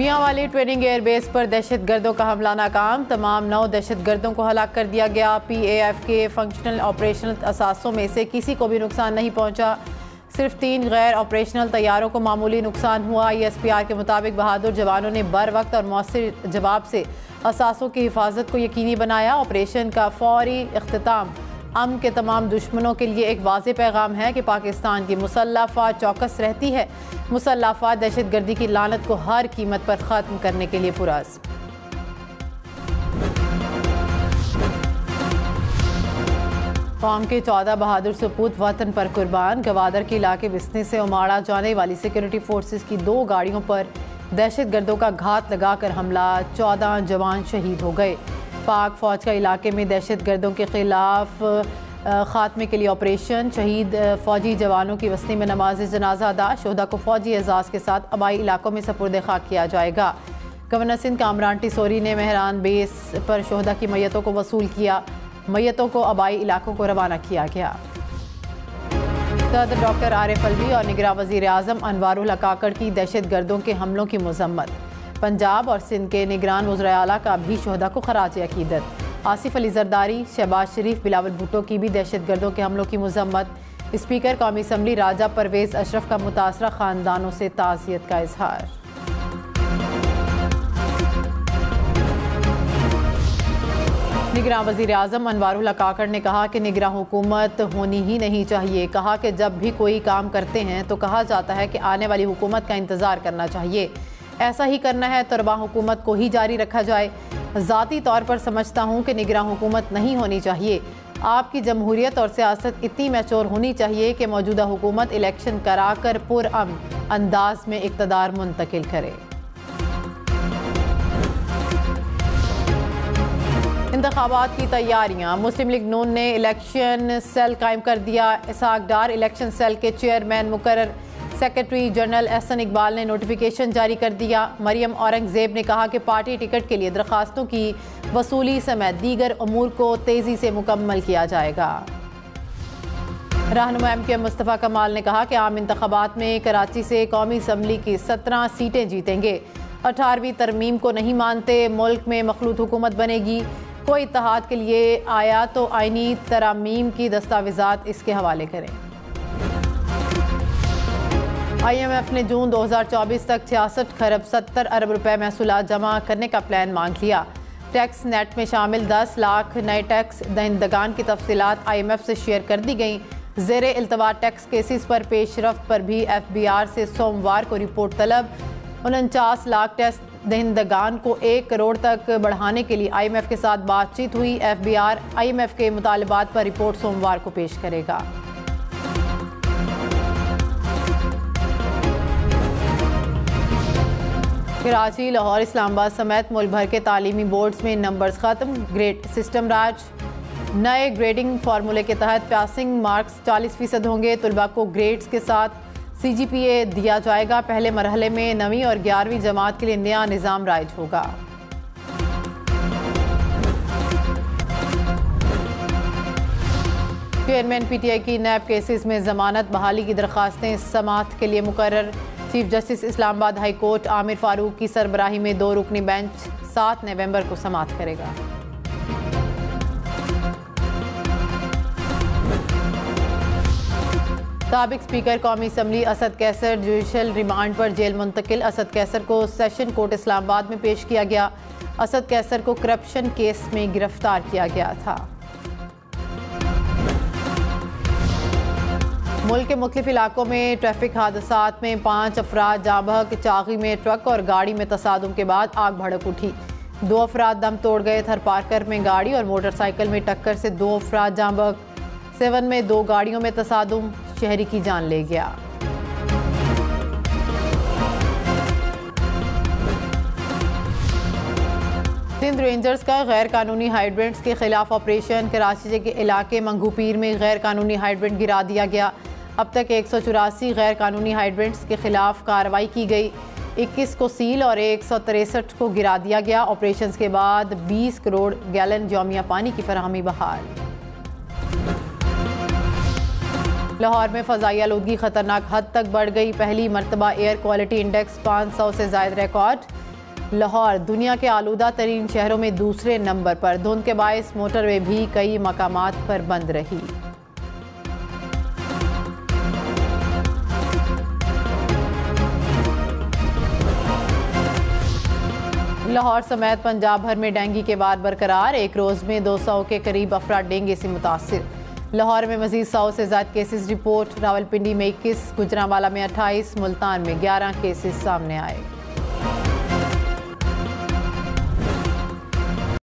Mianwali training airbase पर दहशत गर्दों का हमला नाकाम। तमाम 9 दहशत गर्दों को हलाक कर दिया गया। PAF के फंक्शनल ऑपरेशनल असासों में से किसी को भी नुकसान नहीं पहुंचा। सिर्फ 3 गैर ऑपरेशनल तैयारों को मामूली नुकसान हुआ। ESPR के मुताबिक बहादुर जवानों ने बर वक्त और मौसर जवाब से असासों की हिफाजत को यकीनी बनाया। ऑपरेशन का फौरी इख्तिताम अमन के तमाम दुश्मनों के लिए एक वाज़ेह पैगाम है कि पाकिस्तान की मुसल्लह फ़ौज चौकस रहती है। मुसल्लह फ़ौज दहशत गर्दी की लानत को हर कीमत पर ख़त्म करने के लिए पुरअज़्म। कौम के 14 बहादुर सपूत वतन पर कुर्बान। गवादर के इलाके बिस्नी से उमाड़ा जाने वाली सिक्योरिटी फोर्सेस की 2 गाड़ियों पर दहशत गर्दों का घात लगाकर हमला। 14 जवान शहीद हो गए। पाक फौज का इलाके में दहशत गर्दों के खिलाफ खात्मे के लिए ऑपरेशन। शहीद फौजी जवानों की वस्ती में नमाज जनाजा अदा। शोहदा को फौजी एजाज के साथ आबाई इलाकों में सपुर्द खाक किया जाएगा। गवर्नर सिंध कामरान टिसोरी ने मेहरान बेस पर शोहदा की मैयतों को वसूल किया। मैयतों को आबाई इलाकों को रवाना किया गया। सदर डॉक्टर आरिफ अलवी और निगरान वज़ीर आज़म अनवारुल हक काकड़ की दहशत गर्दों के हमलों की मजम्मत। पंजाब और सिंध के निगरान वज़ीर आला का भी शोहदा को खराज अकीदत। आसिफ अली जरदारी, शहबाज शरीफ, बिलावल भुट्टो की भी दहशत गर्दों के हमलों की मजम्मत। स्पीकर कौमी असम्बली राजा परवेज़ अशरफ का मुतासरा ख़ानदानों से ताज़ियत का इजहार। निगरान वज़ीर आज़म अनवारुल हक काकड़ ने कहा कि निगरान हुकूमत होनी ही नहीं चाहिए। कहा कि जब भी कोई काम करते हैं तो कहा जाता है कि आने वाली हुकूमत का इंतज़ार करना चाहिए। ऐसा ही करना है तो रवा हुकूमत को ही जारी रखा जाए। ज़ाती तौर पर समझता हूँ कि निगरान हुकूमत नहीं होनी चाहिए। आपकी जमहूरियत और सियासत इतनी मैच्योर होनी चाहिए कि मौजूदा हुकूमत इलेक्शन कराकर पुरअमन अंदाज में इक़्तिदार मुंतकिल करे। इंतखाबात की तैयारियां। मुस्लिम लीग नून ने इलेक्शन सेल कायम कर दिया। इसहाक डार इलेक्शन सेल के चेयरमैन मुकर्रर। सेक्रेटरी जनरल एहसन इकबाल ने नोटिफिकेशन जारी कर दिया। मरियम औरंगजेब ने कहा कि पार्टी टिकट के लिए दरखास्तों की वसूली समेत दीगर अमूर को तेजी से मुकम्मल किया जाएगा। रहनुमा MK मुस्तफ़ा कमाल ने कहा कि आम इंतखाबात में कराची से कौमी असम्बली की 17 सीटें जीतेंगे। 18वीं तरमीम को नहीं मानते, मुल्क में मखलूत हुकूमत बनेगी। कोई इत्तेहाद के लिए आया तो आईनी तरामीम की दस्तावेजात इसके हवाले करें। IMF ने जून 2024 तक 66 खरब 70 अरब रुपए महसूलात जमा करने का प्लान मांग लिया। टैक्स नेट में शामिल 10 लाख नए टैक्स दहिंदगान की तफसीलात IMF से शेयर कर दी गई। ज़ेरे इल्तवा टैक्स केसेस पर पेशरफ्त पर भी FBR से सोमवार को रिपोर्ट तलब। 49 लाख टैक्स दहिंदगान को 1 करोड़ तक बढ़ाने के लिए IMF के साथ बातचीत हुई। FBR IMF के मुतालबात पर रिपोर्ट सोमवार को पेश करेगा। कराची, लाहौर, इस्लामाबाद समेत मुल्क भर के तालीमी बोर्ड्स में नंबर्स खत्म। ग्रेड सिस्टम राज। नए ग्रेडिंग फार्मूले के तहत पासिंग मार्क्स 40% होंगे। तुलबा को ग्रेड्स के साथ CGPA दिया जाएगा। पहले मरहले में 9वीं और 11वीं जमात के लिए नया निज़ाम राइज होगा। चेयरमैन PTI की नैब केसेस में जमानत बहाली की दरखास्तें समाअत के लिए मुकर्रर। Chief justice Islamabad high court Aamir Farooq की सरबराही में 2 रुकनी बेंच 7 नवंबर को समाअत करेगा। साबिक स्पीकर कौमी assembly Asad Qaiser judicial remand पर जेल मुंतकिल। असद कैसर को सेशन कोर्ट इस्लामाबाद में पेश किया गया। असद कैसर को करप्शन केस में गिरफ्तार किया गया था। मुल्क के मुख्तलिफ इलाकों में ट्रैफिक हादसात में 5 अफराद जाँ बहक। चागी में ट्रक और गाड़ी में तसादुम के बाद आग भड़क उठी। 2 अफराद दम तोड़ गए। थरपारकर में गाड़ी और मोटरसाइकिल में टक्कर से 2 अफराद जाँ बहक। 7 में 2 गाड़ियों में तसादुम, शहरी की जान ले गया। सिंध रेंजर्स का गैर कानूनी हाइड्रेंट्स के खिलाफ ऑपरेशन। कराची के इलाके मंगूपीर में गैर कानूनी हाइड्रेंट गिरा दिया गया। अब तक 184 गैर कानूनी हाइड्रेंट्स के खिलाफ कार्रवाई की गई। 21 को सील और 163 को गिरा दिया गया। ऑपरेशन के बाद 20 करोड़ गैलन यौमिया पानी की फराहमी बहाल। लाहौर में फ़ज़ाई आलूदगी खतरनाक हद तक बढ़ गई। पहली मरतबा एयर क्वालिटी इंडेक्स 500 से ज़ायद रिकॉर्ड। लाहौर दुनिया के आलूदा तरीन शहरों में दूसरे नंबर पर। धुंध के बायस मोटरवे भी कई मकामात पर बंद रही। लाहौर समेत पंजाब भर में डेंगू के वार बरकरार। एक रोज में 200 के करीब अफराद डेंगू से मुतासिर। लाहौर में मजीद 100 से ज्यादा केसेस रिपोर्ट। रावलपिंडी में 21, गुजरांवाला में 28, मुल्तान में 11 केसेस सामने आए।